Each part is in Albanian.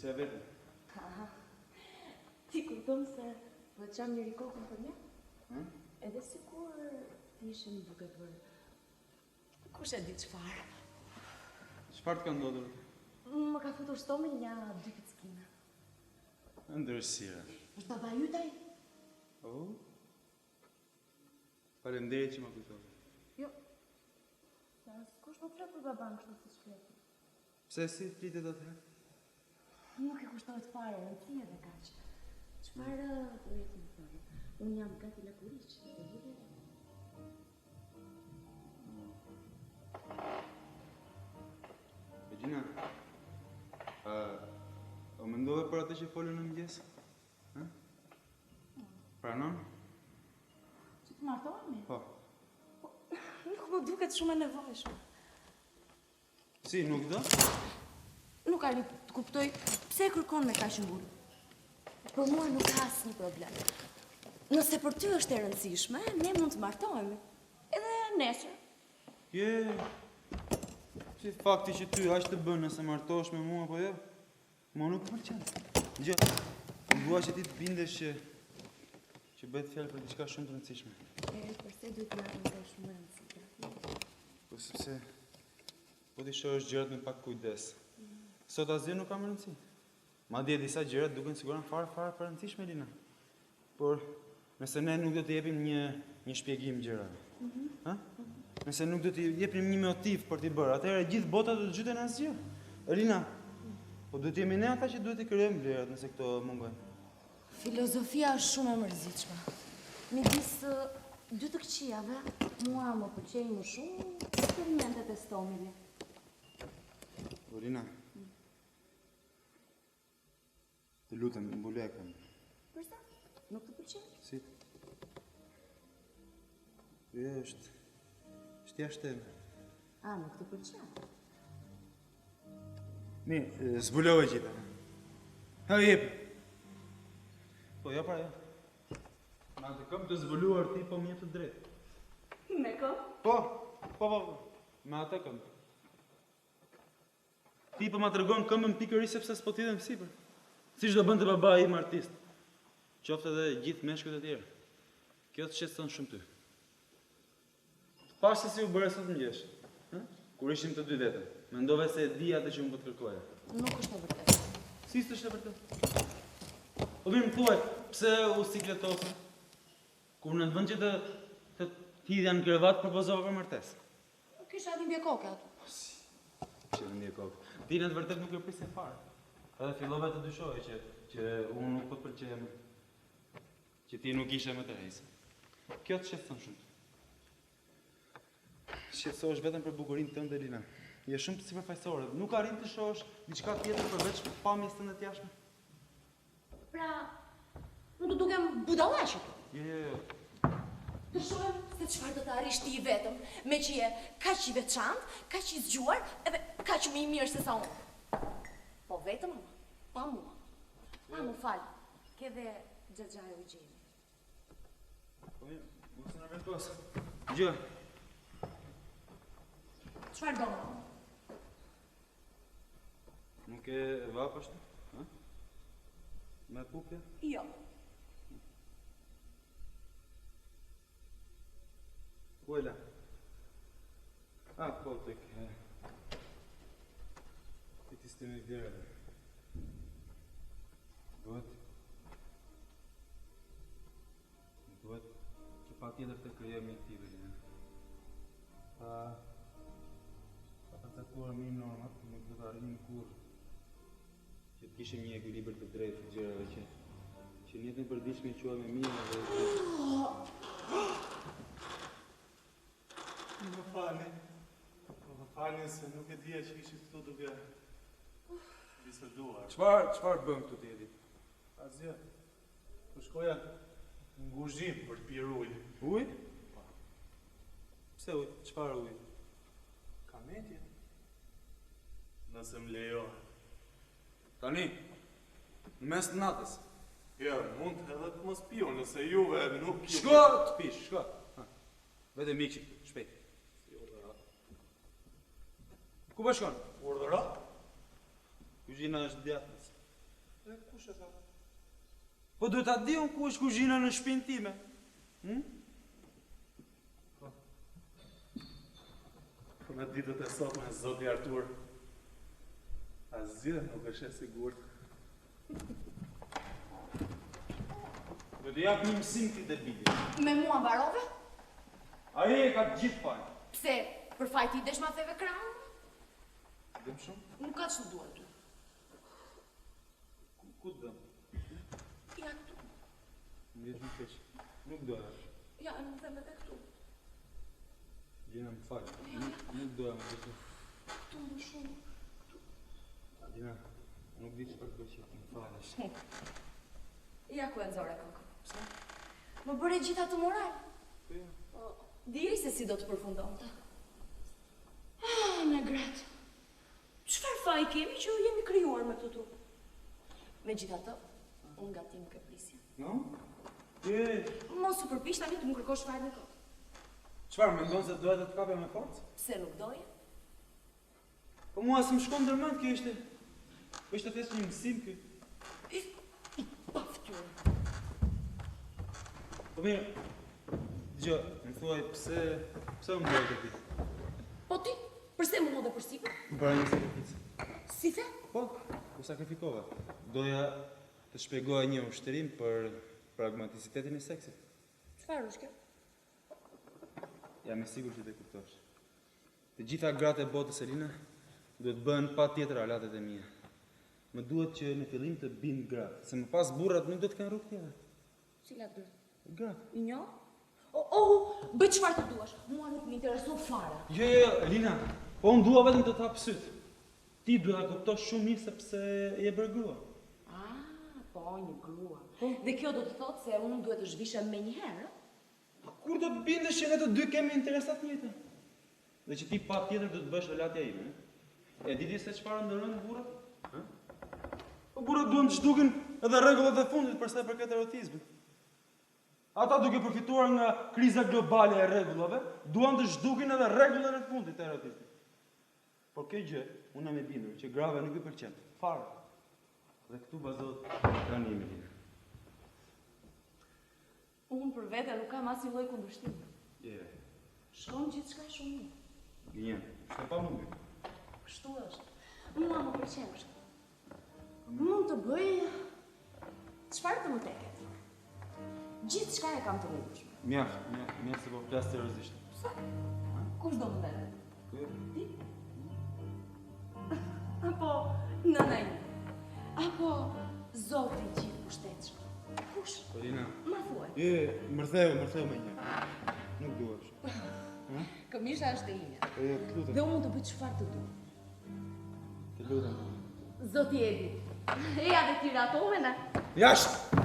se vetëm. Ti kupton se po çam njëri kokën për ne? Edhe sikur ti ishe më duke për... Kush e di çfarë? Çfarë të ka ndodhur? Më ka futur stomin nga 2 pickina. Ndërsira. Është baba jutaj? Oh? Faleminderit që më kujtove. Jo. Sa s'kush më flet për baban kështu si shkretë. Pse si flitet atëherë? Nuk e kushtohet fare, rëndësi edhe kaq. Çfarë do jetë më thënë? Unë jam gati lakuriq, e vjen. Regina, o mendove për atë që folën në mëngjes? Pranon? Që të martohemi? Po. Nuk më duket shumë e nevojshme. Si, nuk do? Nuk arrit të kuptoj pse e kërkon me kaq mbull. Për mua nuk ka asnjë problem. Nëse për ty është e rëndësishme, ne mund të martohemi. Edhe nesër. Si fakti që ty aq të bën nëse martohesh me mua apo jo? Mua nuk pëlqen. Gjë. Dua që ti të bindesh që bëhet fjalë për diçka shumë të rëndësishme. Përse duhet të marrim kaq shumë rëndësi? Po sepse po ti shohësh gjërat me pak kujdes. Sot asgjë nuk ka më rëndësi. Madje disa gjëra duken sigurisht fare për rëndësishme, Lina. Por nëse ne nuk do të jepim një shpjegim gjërave. Nëse nuk do t'i jepim një motiv për t'i bërë, atëherë gjithë bota do të zhyten asgjë. Elina, po duhet jemi ne ata që duhet t'i krijojmë vlerat nëse këto mungojnë. Filozofia është shumë e mërzitshme. Midis 2 të këqijave, mua më pëlqejnë më shumë eksperimentet e stomit. Elina, të lutem, mbuloj këmbën. Përsa? Nuk të pëlqen? Si? Jo, është jashtë teme. A, nuk të pëlqen? Zbulove gjitha. Ha, jep. Po, jo pra, jo. Me atë këmbë të zbuluar ti, po më jep të drejtë. Me këmbë? Po. Me atë këmbë. Ti po ma tregon këmbën pikërisht sepse s'po t'idhem sipër. Siç do bënte baba im artist. Qoftë edhe gjithë meshkujt e tjerë. Kjo të shqetëson shumë ty. Pash se si u bëre sot mëngjes. Kur ishim të dy vetëm. Mendove se e di atë që më po të kërkoja. Nuk është e vërtetë. Si s'është e vërtetë? Po mirë më thuaj, pse u sikletose? Kur në vend që të hidhja në krevat propozova për martesë. Kisha dhimbje koke aty. Kisha dhimbje koke. Ti në të vërtet nuk e prisje fare. Edhe fillove të dyshoje që unë nuk po të pëlqejem. Që ti nuk ishe më të rejse. Kjo të shqetëson shumë. Shqetësohesh vetëm për bukurinë tënde, Lina. Je shumë sipërfaqësore. Nuk arrin të shohësh diçka tjetër përveç pamjes tënde të jashtme. Pra, nuk të dukem budallaqe këtu. Jo. Të shohem se çfarë do të arrish ti vetëm, me që je kaq i veçantë, kaq i zgjuar, edhe kaq më i mirë se sa unë. Po vetëm ama, pa mua. Më fal, ke dhe xhaxhaj u gjeni. Po mirë, mos na vendos. Gjë. Çfarë do? Nuk e vap ashtu? Me pupje? Jo. Kuela. Po, tek. Ti sistemi i vlerave. Duhet që pa tjetër të krijojmë një tibë. Pa përcaktuar mi normat, nuk do të arrijmë kurrë që të kishim një ekuilibër të drejtë të gjërave që në jetën e përditshme quajmë mirë dhe Më falni se nuk e dija që ishit këtu duke biseduar. Çfarë bëm këtu ti e di? Asgjë. Po shkoja në nguzhim për të pirë ujë. Ujë? Pse ujë? Çfarë ujë? Kametje. Nëse më lejohet. Tani, në mes të natës. Jo, mund edhe të mos piju, nëse juve nuk ju... Shko të pish, shko. Vete mikë që këtë, shpejt. Si urdhërat. Ku po shkon? Urdhërat? Kuzhina është djatës. E kush e tha? Po duhet ta di unë ku është kuzhina në shtëpinë time. Po në ditët e sotme, zoti Artur, asgjë nuk është e sigurt. Do të jap një mësim ti debili. Me mua mbarove? Ai e ka të gjithë fajin. Pse, për fajti i desh ma theve krahun? Dëm shumë? Nuk ka që duhet ty. Ku dëm? Ja këtu. Më jesh më keq. Nuk do ash. Ja, në them edhe këtu. Gjena më fal. Nuk do më këtu. Këtu më shumë. Gjena, nuk di çfarë bëj që më falesh. Ja ku e nëzore kokë. Pse? Më bëre gjitha të moral. Diri se si do të përfundonte. Në gratë. Çfarë faj kemi që jemi krijuar me këto turp? Megjithatë, unë nga ti nuk e prisja. No? Je, Mos u përpiq tani të më kërkosh fajin e kot. çfarë mendon se doja të të kapja me forcë? Pse nuk doje? Po mua s'm shkon ndërmend kjo ishte. Po ishte thjesht një mësim ky. I pa fytyrë. Po mirë. Dgjoj, më thuaj pse më bëj ti? Po ti, përse mua dhe për sipër? Bëra një sakrificë. Si the? Po, u sakrifikova. Doja të shpjegoja një ushtrim për pragmaticitetin e seksit. Çfarë është kjo? Jam i sigurt që të kuptosh. Të gjitha gratë e botës Elina duhet bëhen patjetër alatet e mia. Më duhet që në fillim të bind gratë, se më pas burrat nuk do të kenë rrugë tjetër. Cilat gratë? Gratë. I njo? Bëj çfarë të duash. Mua nuk më intereson fare. Jo, Elina, po unë dua vetëm të të hap syt. Ti duhet ta kuptosh shumë mirë sepse je bërë grua. Po, një grua. Dhe kjo do të thotë se unë duhet të zhvishem me një herë? Kur do të bindesh që ne të dy kemi interesat njëjta? Dhe që ti patjetër do të bësh relatja ime. E di ti se çfarë ndërrojnë burrat? Po burrat duan të zhdukin edhe rregullat e fundit për sa i përket erotizmit. Ata duke përfituar nga kriza globale e rregullave, duan të zhdukin edhe rregullat e fundit të erotizmit. Por kjo gjë, unë jam i bindur që grave nuk i pëlqen. Fare. Dhe këtu bazohet pranimi im. Unë për vete nuk kam asnjë lloj kundërshtimi. Je, Shkon gjithçka shumë mirë. gjenjen, s'e pa mundur. Kështu është. Mua më pëlqen kështu. Mund të bëj çfarë të më teket. Gjithçka e kam të mundueshme. Mjaft se po flas seriozisht. Sa? Kush do më ndale? Ti? Apo nëna ime? Apo zoti i gjithë pushtetshëm? Kush? Polina. Ma thuaj. Je, mërtheu me një. Nuk duash. Këmisha është e ime. Të lutem. Dhe unë mund të bëj çfarë të dua. Të lutem. Zoti e di. Eja dhe ti ratove na. Jashtë!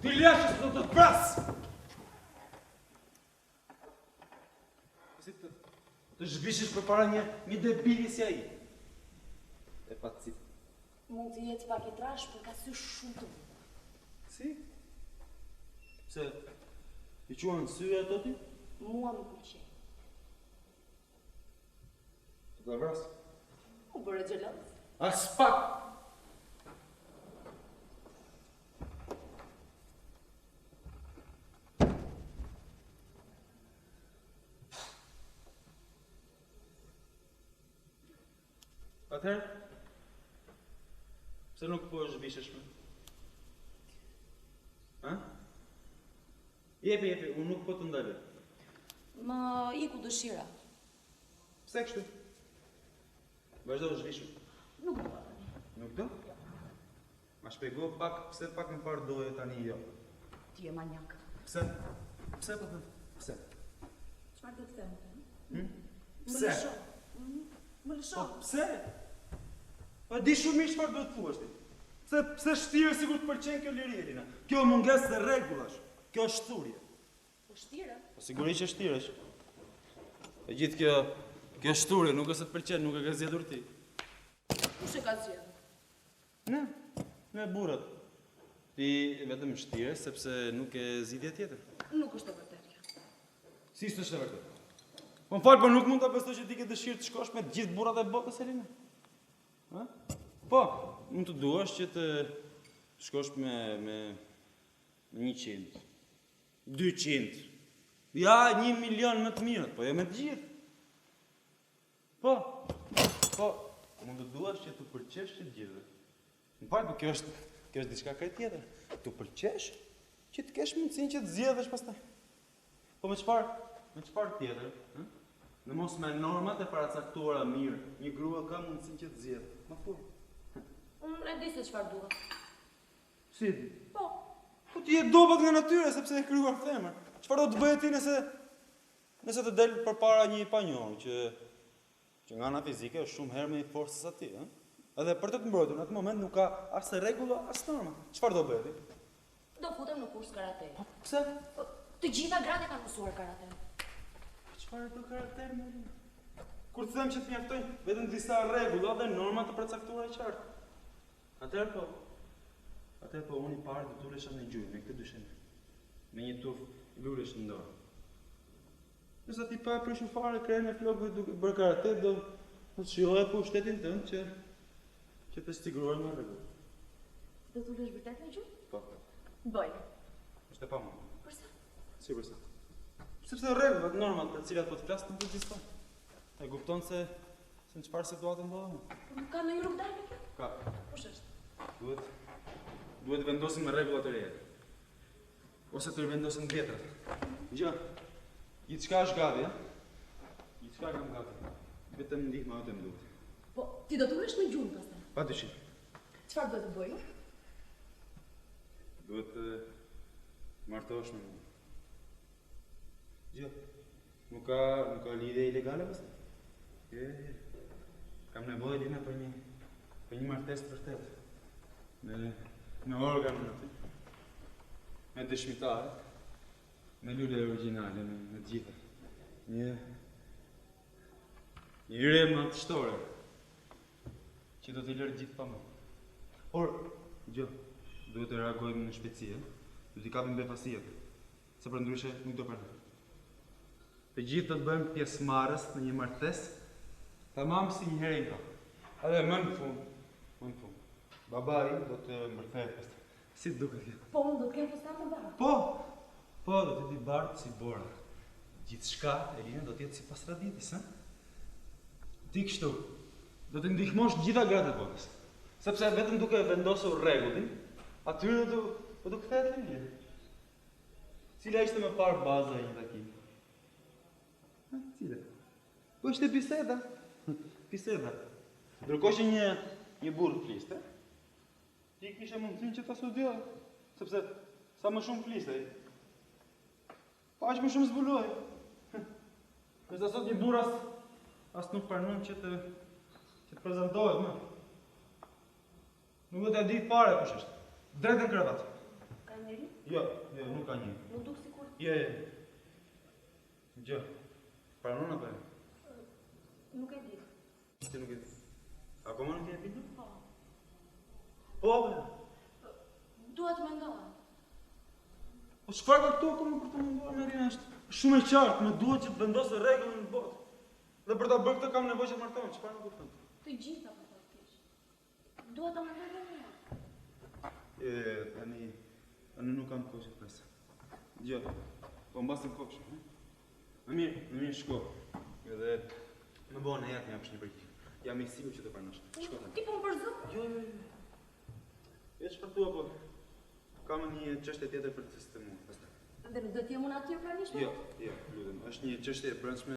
Ti lashës do të të pras! Si të zhvishesh për para një debili si ai. E pacit. Mund të jetë pak i trash, për ka sy shumë të bukur. Si? Pse? I quan sy ato ti? Mua më pëlqen. Të ta vras? U bëre xheloz. As pak! Atëherë, pse nuk po zhvishesh më? Ha? Jepi, unë nuk po të ndaloj. Më iku dëshira. Pse kështu? Vazhdo të zhvishur. Nuk dua tani. Nuk do? Ma shpjego pak pse pak më parë doje tani jo. Ti je manjak. Pse? Pse po them? Pse? Çfarë do të them? Hm? Më Pse? lësho. Më lësho. Po pse? Po di shumë mirë çfarë do të thuash ti. Pse shtirë sikur të pëlqen kjo liri Elina. Kjo mungesë të rregullash. Kjo është thurje. Po shtira. Po sigurisht që shtiresh. E gjithë kjo shturje nuk është se të pëlqen, nuk e ke zgjedhur ti. Kush e ka zgjedhur? Ne burrat. Ti vetëm shtire sepse nuk e zgjidhje tjetër. Nuk është e vërtetë kjo. Si s'është e vërtetë? Po më fal, po nuk mund ta besoj që ti ke dëshirë të shkosh me të gjithë burrat e botës Elina. Ha? Po, mund të duash që të shkosh me 100, 200, ja 1 milion më të mirët, po jo me të gjithë. Po, mund të duash që të pëlqesh që të gjithë. Në parë, po kjo është diçka krejt tjetër. Të pëlqesh që të kesh mundësinë që të zgjedhësh pastaj. Po me çfarë tjetër, ë? Në mos me normat e paracaktuara mirë, një grua ka mundësinë që të zgjedhë. Ma thuaj. Unë e di se çfarë dua. Si e di? Po, Po ti je dobët nga natyra sepse e krijuar femër. Çfarë do të bëhet ti nëse të del përpara një panjohur që nga ana fizike është shumë herë më i fortë se ti, ëh? Edhe për të mbrojtur në atë moment nuk ka as rregull as norma. Çfarë do bëhet ti? do futem në kurs karate. Po pse? Të gjitha gratë kanë mësuar karate. Çfarë do karakter më? Kur them që të mjaftojnë vetëm disa rregulla dhe norma të përcaktuara qartë. Atëherë po unë i parë do tulesha në gjujë me këtë dyshim. Me një tuf lulesh në dorë. Nëse ti pa prishur fare krejnë e flokëve duke bërë karate, do të shijohet pushtetin tënd që të sigurohet me rregull. Do t'ulesh vërtet në gjujë? Po. Bëj. Është e pamundur. Përsa? Si përsa? Sepse rregullat normat për të cilat po të flas nuk ekzistojnë. E kupton se në çfarë situate ndodhem? Po nuk ka ndonjë rrugë dalë kjo? Ka. Kush është? Duhet vendosim me rregulla të reja. Ose të vendosim të vjetrat. Gjë. Gjithçka është gati, ja? Gjithçka kam gati. Vetëm ndihma jote më duhet. Po, ti do t'ulesh në gjujë pastaj. Padyshim. Çfarë duhet të bëj? Duhet të martohesh me mua. Gjë. Nuk ka lidhje ilegale pastaj? Kam nevojë Lina për një martesë të vërtetë. Me organën aty. Me dëshmitarët. Me lule origjinale, me të gjitha. Një hyre madhështore që do t'i lërë gjithë pa më. Por, gjë, duhet të reagojmë në shpejtësi, duhet t'i kapim befasijet, se për ndryshe nuk do pranoj. Të gjithë do të bëjmë pjesëmarrës në një martesë, tamam si një herë i ka. Edhe më në fund, babai do të mbërthehet pastaj. Si të duket kjo? Po, unë do të kem fustan të bardhë. Po, do të di bardhë si bora. Gjithçka e linë do të jetë sipas traditës, ëh? Ti kështu, do të ndihmosh gjitha gratë e botës. Sepse vetëm duke vendosur rregullin, atyre do të kthehet në mirë. Cila ishte më parë baza e një takimi? Cila? Po ishte biseda. Biseda. Ndërkohë që një burr fliste, ti kishe mundësinë që ta studioje, sepse sa më shumë fliste, aq më shumë zbuloj. Nëse sot një burr as nuk pranon që të prezantohet më. Nuk do të di fare kush është. Drejt në kravat. Ka njeri? Jo, nuk ka njeri. Nuk duk sikur. Jo. Gjë. Pranon apo jo? Nuk e di. Ti nuk e di. Akoma nuk e di? Po. Po. Dua të mendoj. Po çfarë ka këtu akoma për të menduar Marina? Është shumë e qartë, më duhet që të vendosë rregullin në botë. Dhe për ta bërë këtë kam nevojë që të martohem, çfarë nuk kupton? Të gjitha po faktikisht. Dua ta mendoj vetëm. Tani nuk kam kohë të pres. Gjë. Po mbasëm kopsh, ëh? Më mirë shko. Edhe më bëu në jetë më japësh një përgjigje. Jam i sigurt që të pranosh. Shko tani. Ti po më përzon? Jo. Veç për tu apo kam një çështje tjetër për të sistemuar pastaj. Dhe nuk do të jem unë aty pranisht? Jo, lutem. Është një çështje e brendshme